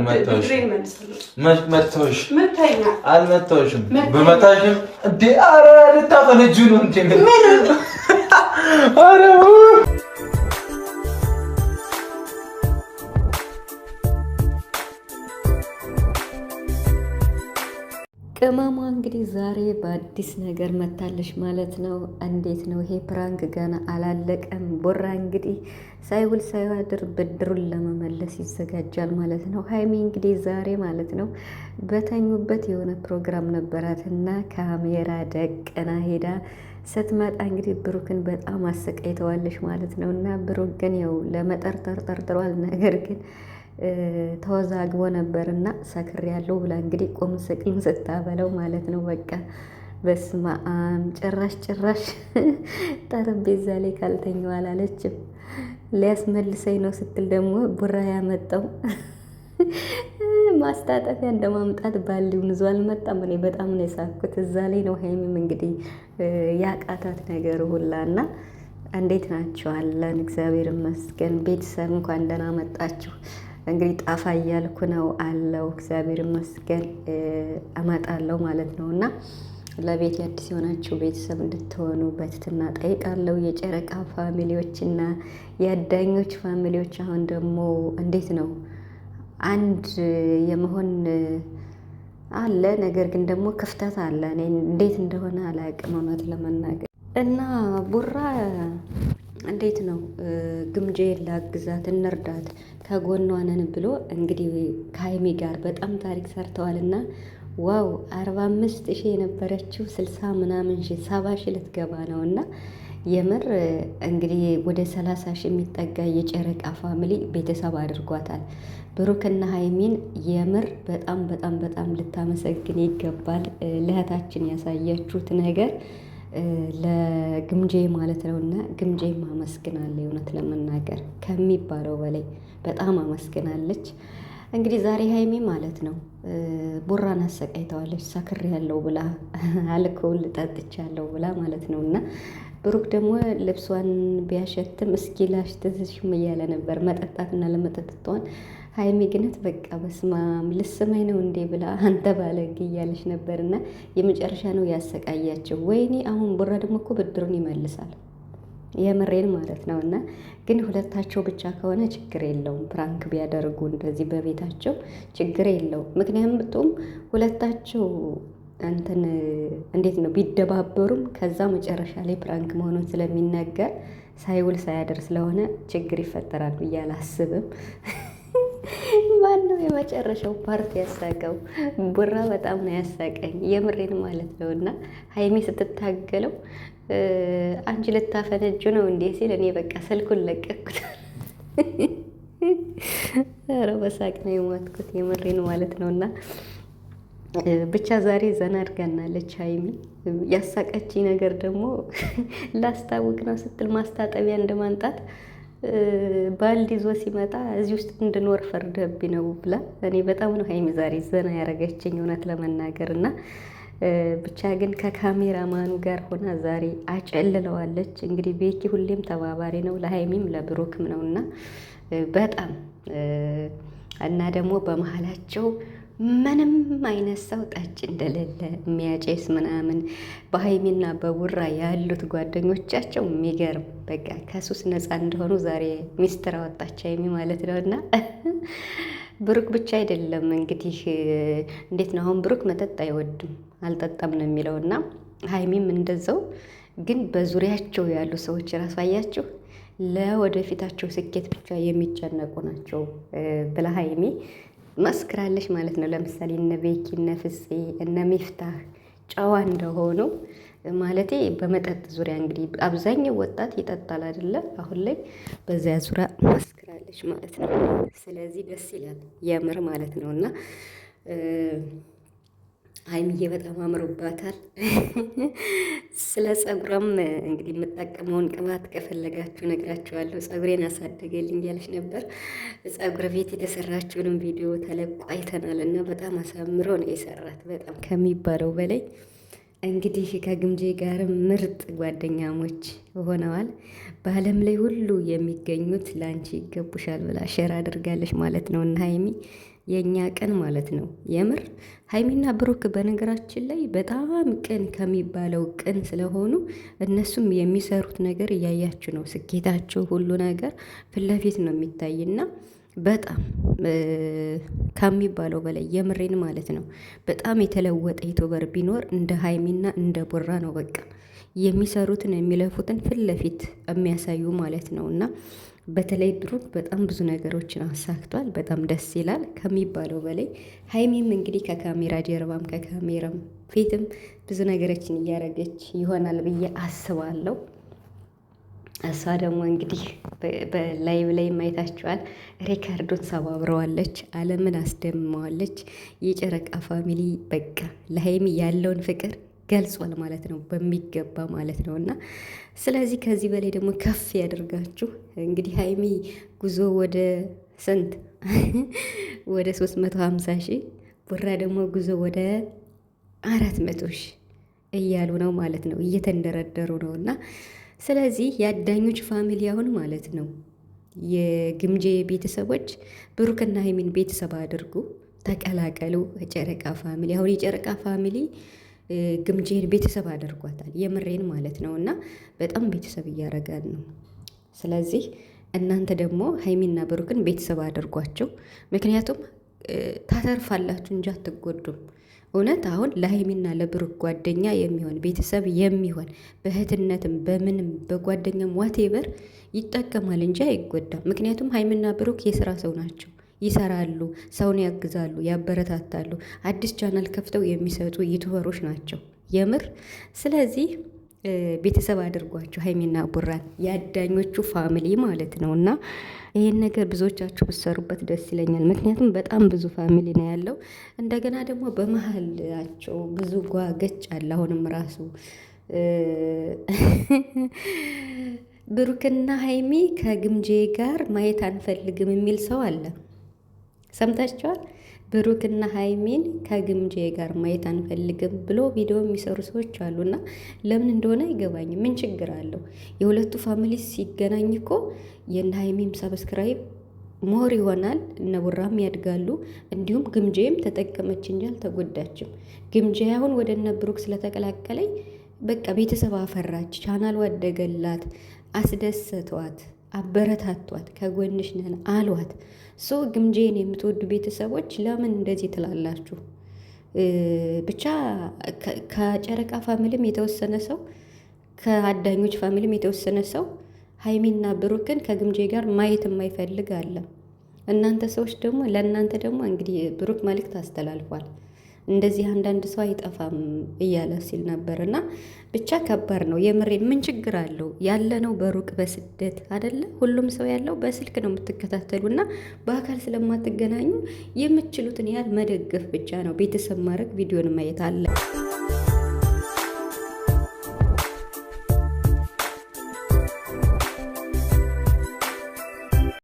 መተውሽ አልመተውሽም። በመታሽም እንዴ ኧረ ልታፈነጁ ነው እንዴ? ኧረ ቅመሟ እንግዲህ ዛሬ በአዲስ ነገር መታለች ማለት ነው። እንዴት ነው ይሄ ፕራንክ? ገና አላለቀም። ቡራ እንግዲህ ሳይውል ሳይዋድር ብድሩን ለመመለስ ይዘጋጃል ማለት ነው። ሀይሚ እንግዲህ ዛሬ ማለት ነው በተኙበት የሆነ ፕሮግራም ነበራት እና ካሜራ ደቅና ሄዳ ስትመጣ እንግዲህ ብሩክን በጣም አሰቃይተዋለች ማለት ነው። እና ብሩክ ግን ያው ለመጠርጠር ጠርጥሯል። ነገር ግን ተወዛግቦ ነበር እና ሰክር ያለው ብላ እንግዲህ ቁም ስቅም ስታበለው ማለት ነው። በቃ በስማአም ጭራሽ ጠረጴዛ ላይ ካልተኛው አላለችም። ሊያስመልሰኝ ነው ስትል ደግሞ ቡራ ያመጣው ማስታጠፊያ እንደማምጣት ባሊውን ይዞ አልመጣም። እኔ በጣም ነው የሳኩት። እዛ ላይ ነው ሀይሚም እንግዲህ ያቃታት ነገር ሁላና እንዴት ናቸዋለን? እግዚአብሔር ይመስገን። ቤተሰብ እንኳን ደህና መጣችሁ። እንግዲህ ጣፋ እያልኩ ነው አለው። እግዚአብሔር ይመስገን እመጣለሁ ማለት ነው። እና ለቤት አዲስ የሆናችሁ ቤተሰብ እንድትሆኑ በትህትና ጠይቃለሁ። የጨረቃ ፋሚሊዎች እና የአዳኞች ፋሚሊዎች አሁን ደግሞ እንዴት ነው አንድ የመሆን አለ፣ ነገር ግን ደግሞ ክፍተት አለ። እኔ እንዴት እንደሆነ አላውቅም እውነት ለመናገር እና ቡራ እንዴት ነው ግምጄ ላግዛት እንርዳት ከጎኗ ነን ብሎ እንግዲህ ከሀይሚ ጋር በጣም ታሪክ ሰርተዋልና ዋው 45,000 የነበረችው 60 ምናምን ሺህ 70 ሺህ ልትገባ ነው። እና የምር እንግዲህ ወደ 30 ሺህ የሚጠጋ የጨረቃ ፋሚሊ ቤተሰብ አድርጓታል። ብሩክና ሀይሚን የምር በጣም በጣም በጣም ልታመሰግን ይገባል። ለእህታችን ያሳያችሁት ነገር ለግምጄ ማለት ነው። እና ግምጄ አመስግናለሁ። እውነት ለመናገር ከሚባለው በላይ በጣም አመስግናለች። እንግዲህ ዛሬ ሀይሚ ማለት ነው ቡራን አሰቃይተዋለች። ሰክር ያለው ብላ አልኮል ጠጥቻለሁ ብላ ማለት ነው። እና ብሩክ ደግሞ ልብሷን ቢያሸትም እስኪ ላሽትሽም እያለ ነበር መጠጣትና ለመጠጥቷን። ሀይሚ ግነት በቃ በስማም ልስመኝ ነው እንዴ ብላ አንተ ባለግ እያለች ነበር። እና የመጨረሻ ነው ያሰቃያቸው። ወይኔ አሁን ቡራ ደግሞ እኮ ብድሩን ይመልሳል። የምሬን ማለት ነው። እና ግን ሁለታቸው ብቻ ከሆነ ችግር የለውም። ፕራንክ ቢያደርጉ እንደዚህ በቤታቸው ችግር የለውም። ምክንያቱም ሁለታቸው እንትን እንዴት ነው ቢደባበሩም ከዛ መጨረሻ ላይ ፕራንክ መሆኑን ስለሚነገር ሳይውል ሳያደር ስለሆነ ችግር ይፈጠራል ብዬ አላስብም። ማነው የመጨረሻው ፓርቲ ያሳቀው? ቡራ በጣም ነው ያሳቀኝ። የምሬን ማለት ነው። እና ሀይሚ ስትታገለው አንቺ ልታፈነጁ ነው እንዴ ሲል እኔ በቃ ስልኩን ለቀኩት። ኧረ በሳቅ ነው የሞትኩት። የምሬን ማለት ነው። እና ብቻ ዛሬ ዘና አድርጋናለች ሀይሚ። ያሳቀችኝ ነገር ደግሞ ላስታውቅ ነው ስትል ማስታጠቢያ እንደማንጣት ባልዲ ይዞ ሲመጣ እዚህ ውስጥ እንድኖር ፈርደብኝ ነው ብላ እኔ በጣም ነው ሀይሚ ዛሬ ዘና ያረገችኝ እውነት ለመናገር። እና ብቻ ግን ከካሜራማኑ ጋር ሆና ዛሬ አጨልለዋለች። እንግዲህ ቤኪ ሁሌም ተባባሪ ነው ለሀይሚም ለብሩክም ነው። እና በጣም እና ደግሞ በመሀላቸው ምንም አይነት ሰው ጠጭ እንደሌለ የሚያጨስ ምናምን በሀይሚና በቡራ ያሉት ጓደኞቻቸው የሚገርም በቃ ከሱስ ነፃ እንደሆኑ ዛሬ ሚስጥር አወጣች ሀይሚ ማለት ነው። እና ብሩክ ብቻ አይደለም እንግዲህ እንዴት ነው አሁን ብሩክ መጠጥ አይወድም አልጠጣም ነው የሚለው። እና ሀይሚም እንደዛው። ግን በዙሪያቸው ያሉ ሰዎች ራሱ አያችሁ ለወደፊታቸው ስኬት ብቻ የሚጨነቁ ናቸው ብላ ሀይሚ መስክራለች ማለት ነው። ለምሳሌ እነ ቤኪ እነ ፍፄ እነ ሚፍታህ ጨዋ እንደሆኑ ማለቴ በመጠጥ ዙሪያ እንግዲህ አብዛኛው ወጣት ይጠጣል አይደለ? አሁን ላይ በዚያ ዙሪያ መስክራለች ማለት ነው። ስለዚህ ደስ ይላል የምር ማለት ነው። እና ሀይሚዬ በጣም አምሮባታል። ስለ ጸጉሯም እንግዲህ የምጠቀመውን ቅባት ከፈለጋችሁ ነግራችኋለሁ። ጸጉሬን አሳደገልኝ ያለች ነበር። ጸጉር ቤት የተሰራችውንም ቪዲዮ ተለቆ አይተናል እና በጣም አሳምሮ ነው የሰራት በጣም ከሚባለው በላይ። እንግዲህ ከግምጄ ጋርም ምርጥ ጓደኛሞች ሆነዋል። በዓለም ላይ ሁሉ የሚገኙት ለአንቺ ይገቡሻል ብላ ሼር አድርጋለች ማለት ነው። እና ሀይሚ የእኛ ቅን ማለት ነው። የምር ሀይሚና ብሩክ በነገራችን ላይ በጣም ቅን ከሚባለው ቅን ስለሆኑ እነሱም የሚሰሩት ነገር እያያችሁ ነው። ስኬታቸው ሁሉ ነገር ፊት ለፊት ነው የሚታይና በጣም ከሚባለው በላይ የምሬን ማለት ነው። በጣም የተለወጠ ዩቱበር ቢኖር እንደ ሀይሚና እንደ ቡራ ነው። በቃ የሚሰሩትን የሚለፉትን ፊት ለፊት የሚያሳዩ ማለት ነው። እና በተለይ ብሩክ በጣም ብዙ ነገሮችን አሳክቷል። በጣም ደስ ይላል ከሚባለው በላይ። ሀይሚም እንግዲህ ከካሜራ ጀርባም ከካሜራም ፊትም ብዙ ነገሮችን እያደረገች ይሆናል ብዬ አስባለሁ። እሷ ደግሞ እንግዲህ በላይቭ ላይ ማየታችኋል። ሪካርዶን ሰባብረዋለች፣ ዓለምን አስደምመዋለች። የጨረቃ ፋሚሊ በቃ ለሀይሚ ያለውን ፍቅር ገልጿል ማለት ነው፣ በሚገባ ማለት ነው። እና ስለዚህ ከዚህ በላይ ደግሞ ከፍ ያደርጋችሁ። እንግዲህ ሀይሚ ጉዞ ወደ ስንት ወደ 350 ሺህ፣ ቡራ ደግሞ ጉዞ ወደ 400 ሺህ እያሉ ነው ማለት ነው፣ እየተንደረደሩ ነው። እና ስለዚህ የአዳኞች ፋሚሊ አሁን ማለት ነው የግምጄ ቤተሰቦች ብሩክና ሀይሚን ቤተሰብ አድርጉ፣ ተቀላቀሉ። የጨረቃ ፋሚሊ አሁን የጨረቃ ፋሚሊ ግምጄን ቤተሰብ አድርጓታል። የምሬን ማለት ነው። እና በጣም ቤተሰብ እያረጋን ነው። ስለዚህ እናንተ ደግሞ ሀይሚና ብሩክን ቤተሰብ አድርጓቸው። ምክንያቱም ታተርፋላችሁ እንጂ አትጎዱም። እውነት አሁን ለሀይሚና ለብሩክ ጓደኛ የሚሆን ቤተሰብ የሚሆን በእህትነትም በምንም በጓደኛም ዋቴቨር ይጠቀማል እንጂ አይጎዳም። ምክንያቱም ሀይሚና ብሩክ የስራ ሰው ናቸው። ይሰራሉ፣ ሰውን ያግዛሉ፣ ያበረታታሉ። አዲስ ቻናል ከፍተው የሚሰጡ ዩቱበሮች ናቸው የምር። ስለዚህ ቤተሰብ አድርጓቸው ሀይሚና ቡራን፣ የአዳኞቹ ፋሚሊ ማለት ነው። እና ይህን ነገር ብዙዎቻችሁ ብትሰሩበት ደስ ይለኛል። ምክንያቱም በጣም ብዙ ፋሚሊ ነው ያለው። እንደገና ደግሞ በመሀላቸው ብዙ ጓገጭ አለ። አሁንም ራሱ ብሩክና ሀይሚ ከግምጄ ጋር ማየት አንፈልግም የሚል ሰው አለ። ሰምታችኋል? ብሩክና ሀይሚን ከግምጄ ጋር ማየት አንፈልግም ብሎ ቪዲዮ የሚሰሩ ሰዎች አሉና ለምን እንደሆነ አይገባኝም። ምን ችግር አለው? የሁለቱ ፋሚሊ ሲገናኝ እኮ የእነ ሀይሚም ሰብስክራይብ ሞር ይሆናል፣ እነ ቡራም ያድጋሉ። እንዲሁም ግምጄም ተጠቀመች እንጂ አልተጎዳችም። ግምጄ አሁን ወደ እነ ብሩክ ስለተቀላቀለኝ በቃ ቤተሰብ አፈራች፣ ቻናሉ አደገላት፣ አስደሰቷት፣ አበረታቷት፣ ከጎንሽ ነን አሏት። ሶ ግምጄን የምትወዱ ቤተሰቦች ለምን እንደዚህ ትላላችሁ? ብቻ ከጨረቃ ፋሚሊም የተወሰነ ሰው ከአዳኞች ፋሚሊም የተወሰነ ሰው ሀይሚና ብሩክን ከግምጄ ጋር ማየት የማይፈልግ አለ። እናንተ ሰዎች ደግሞ ለእናንተ ደግሞ እንግዲህ ብሩክ መልእክት አስተላልፏል። እንደዚህ አንዳንድ ሰው አይጠፋም እያለ ሲል ነበር። እና ብቻ ከባድ ነው የምሬ። ምን ችግር አለው? ያለነው በሩቅ በስደት አይደለ? ሁሉም ሰው ያለው በስልክ ነው የምትከታተሉና በአካል ስለማትገናኙ የምትችሉትን ያህል መደገፍ ብቻ ነው። ቤተሰብ ማድረግ ቪዲዮን ማየት አለ።